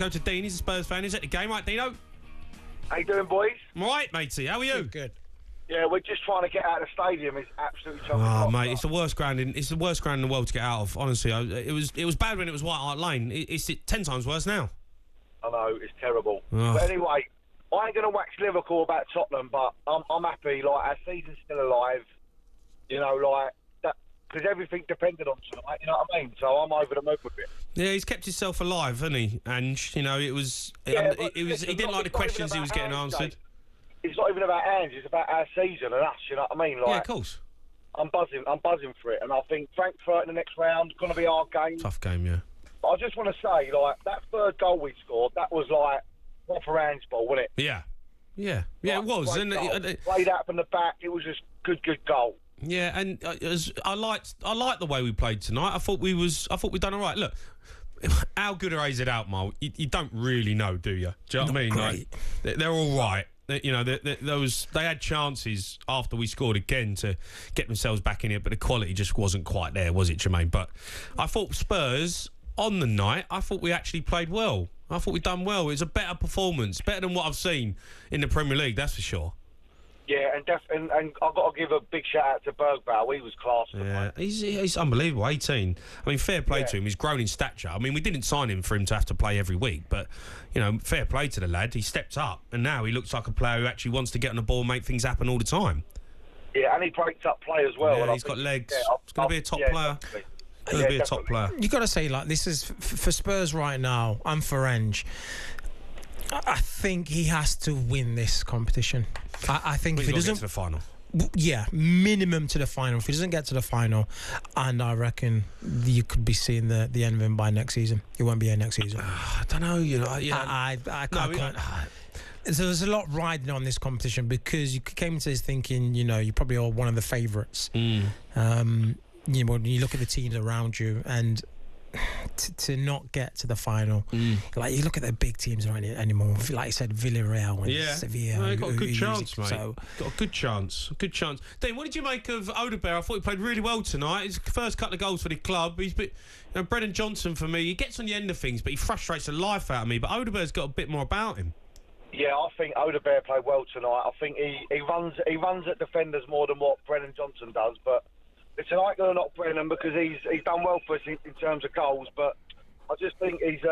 Go to Dean, he's a Spurs fan. He's at the game, right, Dino? How you doing, boys? I'm all right, matey. How are you? Good. Yeah, we're just trying to get out of the stadium. It's absolutely chock-a-block. Oh, mate, it's the worst ground in the world to get out of. Honestly, it was bad when it was White Hart Lane. It's 10 times worse now. I know, it's terrible. Oh. But anyway, I ain't going to wax Liverpool about Tottenham, but I'm happy. Like, our season's still alive. You know, like that, because everything depended on tonight. You know what I mean? So I'm over the moon with it. Yeah, he's kept himself alive, hasn't he? And you know, it was. Yeah, He didn't like the questions he was getting answered. It's not even about Ange. It's about our season and us. You know what I mean? Like, Yeah, of course. I'm buzzing for it, and I think Frankfurt in the next round is going to be our game. Tough game, yeah. But I just want to say, like, that third goal we scored, that was like proper handball, wasn't it? Yeah, it was. And played out from the back. It was just good goal. yeah, and I liked the way we played tonight. I thought we'd done all right. Look, how good are AZ out, Mal? You don't really know, do you? Do you know what I mean? Great. Like, they're all right. You know, they had chances after we scored again to get themselves back in it, but the quality just wasn't quite there, was it, Jermaine? But I thought Spurs on the night, I thought we actually played well. I thought we'd done well. It was a better performance, better than what I've seen in the Premier League, that's for sure. Yeah, and I've got to give a big shout out to Bergbaum. He was class. Yeah, he's unbelievable. 18. I mean, fair play to him. He's grown in stature. I mean, we didn't sign him for him to have to play every week, but you know, fair play to the lad. He stepped up, and now he looks like a player who actually wants to get on the ball and make things happen all the time. Yeah, and he breaks up play as well. Yeah, and he's got legs. He's going to be a top player. Definitely. Going to be a top player. You got to say, like, this is for Spurs right now and for Ange. I think he has to win this competition. I think if he doesn't get to the final. Yeah, minimum to the final. If he doesn't get to the final, and I reckon you could be seeing the end of him by next season. He won't be here next season. I don't know. You know, I can't. So there's a lot riding on this competition because you came into this thinking, you know, you probably are one of the favourites. You know, when you look at the teams around you and to not get to the final, like you look at the big teams around it anymore, like you said, Villarreal and Sevilla. Well, got a good chance, mate. So, got a good chance. Dean, what did you make of Odbert? I thought he played really well tonight. His first couple of goals for the club. He's been, you know, Brennan Johnson for me. He gets on the end of things, but he frustrates the life out of me. But Odbert's got a bit more about him. Yeah, I think Odbert played well tonight. I think he runs at defenders more than what Brennan Johnson does, but listen, I ain't going to knock Brennan because he's done well for us in terms of goals, but I just think he's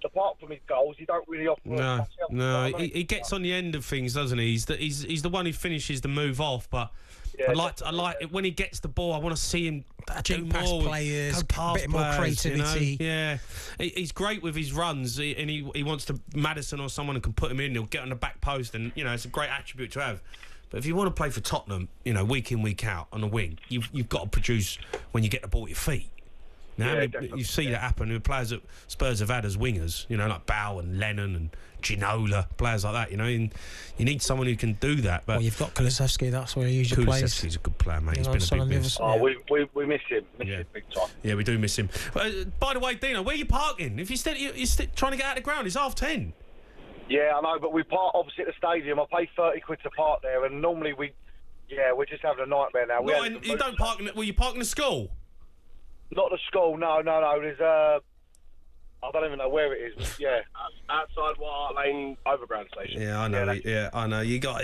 apart from his goals, he don't really offer. He gets on the end of things, doesn't he? He's the one who finishes the move off, but I like it when he gets the ball. I want to see him do more players, a bit more creativity. You know? Yeah, he's great with his runs, and he wants to Maddison or someone who can put him in. He'll get on the back post, and you know it's a great attribute to have. But if you want to play for Tottenham, you know, week in, week out on the wing, you've got to produce when you get the ball at your feet. Now, you see that happen with players that Spurs have had as wingers, you know, like Bow and Lennon and Ginola, players like that, you know. And you need someone who can do that. But well, you've got Kulusevski, that's where he usually plays. Kulusevski's a good player, mate. He's been a big miss. Oh, we miss him. Big time. Yeah, we do miss him. By the way, Dino, where are you parking? If you're trying to get out of the ground, it's 10:30. Yeah, I know, but we park opposite the stadium. I pay 30 quid to park there, and normally we're just having a nightmare now. You don't park in. Well, you park in the school. Not the school. No. There's I don't even know where it is. Yeah, outside White Hart Lane Overground Station. Yeah, I know. I know. You got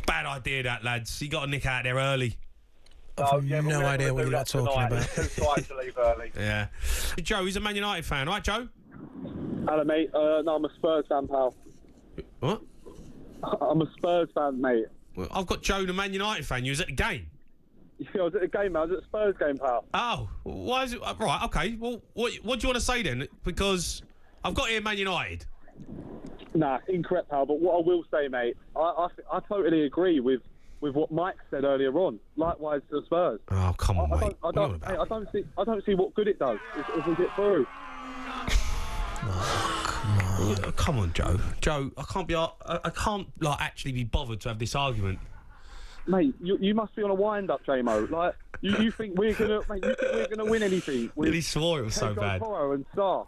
bad idea, that lads. You got to nick out there early. I've no idea what you're talking about. It's too tight to leave early. Yeah. Joe, he's a Man United fan, right, Joe? Hello, mate. No, I'm a Spurs fan, pal. What? I'm a Spurs fan, mate. Well, I've got Joe, the Man United fan. You was at the game? Yeah, I was at the game, man. I was at the Spurs game, pal. Oh, why is it? Right, okay. Well, what do you want to say then? Because I've got here Man United. Nah, incorrect, pal. But what I will say, mate, I totally agree with what Mike said earlier on. Likewise to the Spurs. Oh, come on, mate. I don't see what good it does if we get through. Oh, come on, Joe. Joe, I can't actually be bothered to have this argument. Mate, you must be on a wind-up, J-Mo. Like, you think we're gonna win anything? He swore it was so bad. And Star.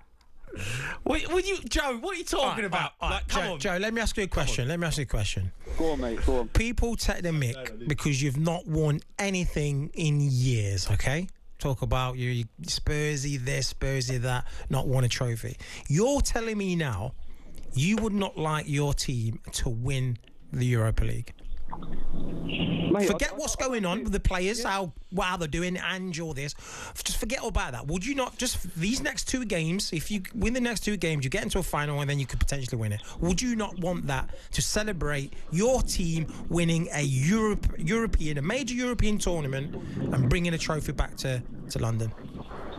Joe, what are you talking about? Come on, Joe. Let me ask you a question. Go on, mate. Go on. People take the mick because you've not won anything in years. Okay. talk about you Spursy this, Spursy that, not won a trophy. You're telling me now you would not like your team to win the Europa League? Mate, Forget what's going on with the players, how they're doing, and all this. Just forget all about that. Would you not just these next 2 games? If you win the next 2 games, you get into a final, and then you could potentially win it. Would you not want that to celebrate your team winning a a major European tournament, and bringing a trophy back to London?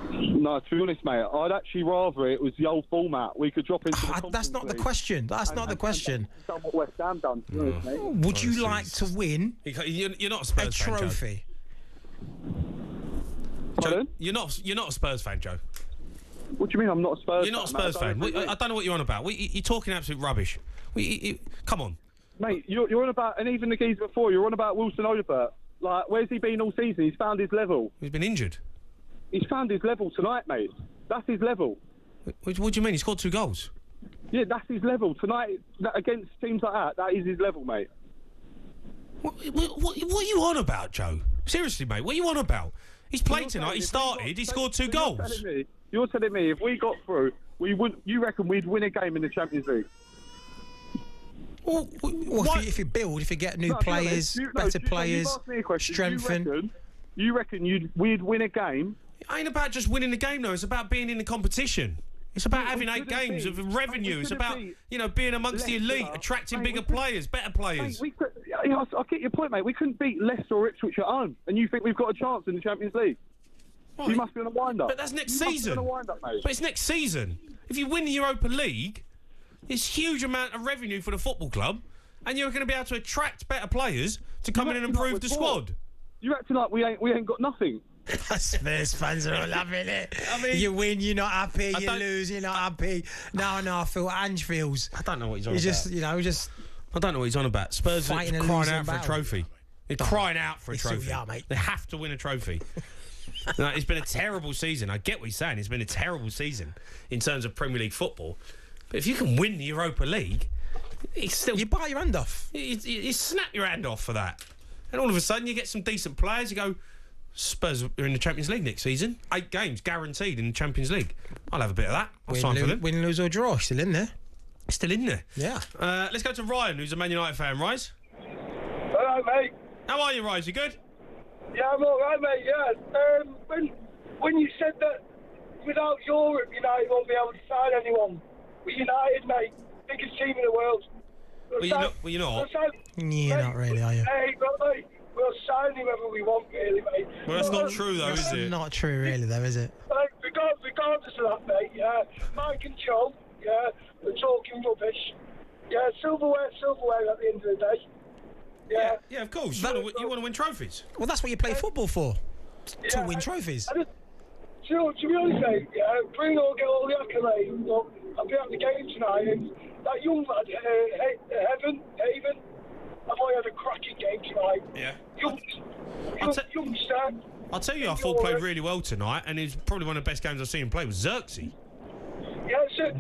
No, to be honest, mate, I'd actually rather it was the old format. We could drop into the that's not the question. That's not the question. Done what West Ham done, to be honest, mate. Would you like to win You're not a a Spurs fan, Joe. trophy? Pardon? You're not a Spurs fan, Joe. What do you mean I'm not a Spurs fan? You're not a Spurs fan. I don't know what you're on about. You're talking absolute rubbish. Come on. Mate, you're on about, and even the geezer before, you're on about Wilson Odbert. Like, where's he been all season? He's found his level. He's been injured. He's found his level tonight, mate. That's his level. What do you mean? He scored 2 goals. Yeah, that's his level. Tonight, against teams like that is his level, mate. What are you on about, Joe? Seriously, mate, what are you on about? He's played tonight, he started, he scored 2 goals. You're telling me if we got through, you reckon we'd win a game in the Champions League? Well, if you get new players, better players, strengthen. You reckon we'd win a game? It ain't about just winning the game, though. It's about being in the competition. It's about having 8 games of revenue. It's about, being amongst the elite, attracting bigger players, better players. Mate, I get your point, mate. We couldn't beat Leicester or Ipswich at home, and you think we've got a chance in the Champions League? Right. You must be on a wind-up. But that's next season. But it's next season. If you win the Europa League, it's a huge amount of revenue for the football club, and you're going to be able to attract better players to come in and improve the squad. You're acting like we ain't got nothing. Spurs fans are loving it. I mean, you win, you're not happy. You lose, you're not happy. No, I feel Ange feels. I don't know what he's on about. I don't know what he's on about. Spurs are crying out for a trophy. They're crying out for a trophy. Mate. They have to win a trophy. No, it's been a terrible season. I get what he's saying. It's been a terrible season in terms of Premier League football. But if you can win the Europa League, it's still... You bite your hand off. You snap your hand off for that. And all of a sudden, you get some decent players. You go, Spurs are in the Champions League next season. 8 games guaranteed in the Champions League. I'll have a bit of that. I'll sign for them. Win, lose or draw. Still in there. Still in there. Yeah. Let's go to Ryan, who's a Man United fan. Rise. Hello, mate. How are you, Rise? You good? Yeah, I'm all right, mate. Yeah. When you said that without Europe, United won't be able to sign anyone. We're United, mate. Biggest team in the world. Well, you're not. Yeah, not really, are you? Hey, brother, we'll sign whoever we want, really, mate. Well, that's not true, though, is it? Not true, really, though, is it? Like, regardless of that, mate, Mike and Joe, they're talking rubbish. Yeah, silverware at the end of the day. Yeah, of course. You want to win trophies. Well, that's what you play football for, to win trophies. To be honest, mate, Bruno will get all the accolades. Look, I'll be at the game tonight, and that young lad, Haven, I thought he had a cracking game tonight. Yeah. Youngster. I'll tell you, I thought played really well tonight, and it's probably one of the best games I've seen him play was Xerxes. Yeah, so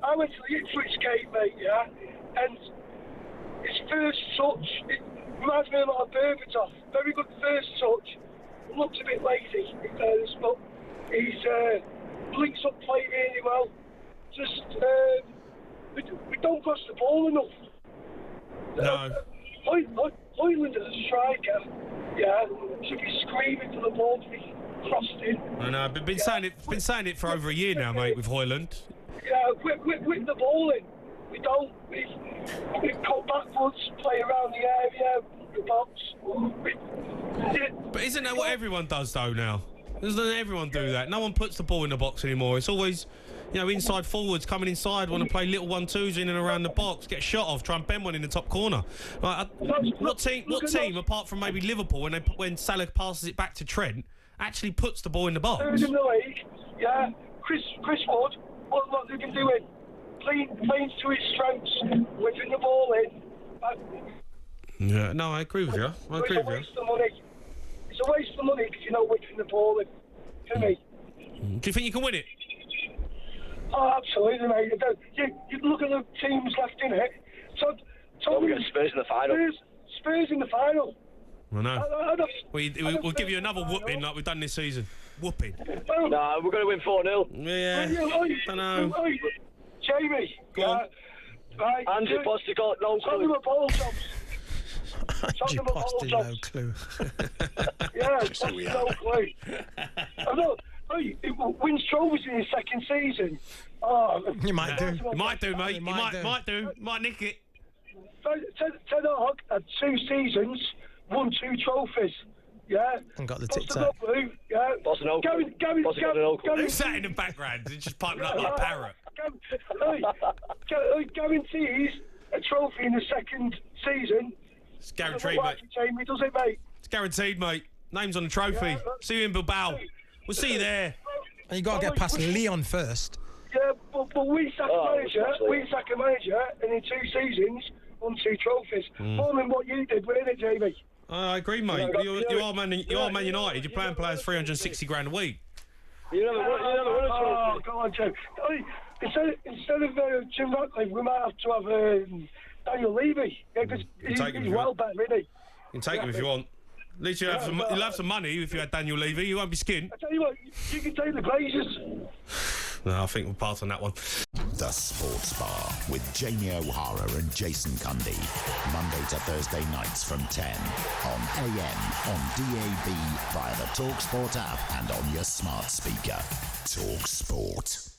I went to the Ipswich game, mate, and his first touch, it reminds me a lot of Berbatov. Very good first touch. Looks a bit lazy, in fairness, but he's links up play really well. Just, we don't cross the ball enough. No. Hoyland as a striker, should be screaming for the ball to be crossed in. I know, I've been saying it for over a year now, mate, with Hoyland. Yeah, whip the ball in. We don't. We cut backwards, play around the area, the box. But isn't that what everyone does, though, now? Doesn't everyone do that? No one puts the ball in the box anymore. It's always, inside forwards coming inside, want to play little 1-2s in and around the box, get shot off, try and bend one in the top corner. Like, what team, apart from maybe Liverpool, when Salah passes it back to Trent, actually puts the ball in the box? Third in the league, Chris Wood, what they've been doing, playing to his strengths, whipping the ball in. Yeah, no, I agree with you. It's a waste of money. It's a waste of money because you're not whipping the ball in, for me. Do you think you can win it? Oh, absolutely, mate. You look at the teams left in it. So we're getting Spurs in the final. Spurs in the final. I know. We'll give you another whooping like we've done this season. Whooping. Nah, we're going to win 4-0. Yeah. Don't know. Jamie. Go on. Right. Andy Poster got no Tottenham clue. at ball jobs. Andy Poster, no clue. Yeah, no clue. I know. Hey, it wins trophies in his second season. Oh, You might do. You might do, mate. You You might do. might nick it. Ten Hag had 2 seasons, won 2 trophies. Yeah. And got the Poster tic-tac. got blue. Yeah. Poster no clue. Poster got no clue. Who's sat in the background? He's just piping up like a parrot. Guarantees a trophy in the second season. It's guaranteed, mate. Jamie, does it, mate? It's guaranteed, mate. Name's on the trophy. See you in Bilbao. We'll see you there. And you got to get past Leon first. Yeah, but we sack a manager, and in 2 seasons, won 2 trophies. More than what you did, wasn't it, Jamie? I agree, mate. You are Man United. You're playing players 360 grand a week. You never won a trophy. Oh, go on, Jim. Instead of Jim Ratcliffe, we might have to have Daniel Levy. Yeah, because he's well better, isn't he? You can take him if you want. At least you'll have some money if you had Daniel Levy. You won't be skint. I tell you what, you can take the Glazers. No, I think we'll pass on that one. The Sports Bar with Jamie O'Hara and Jason Cundy. Monday to Thursday nights from 10 on AM, on DAB, via the talkSPORT app and on your smart speaker. talkSPORT.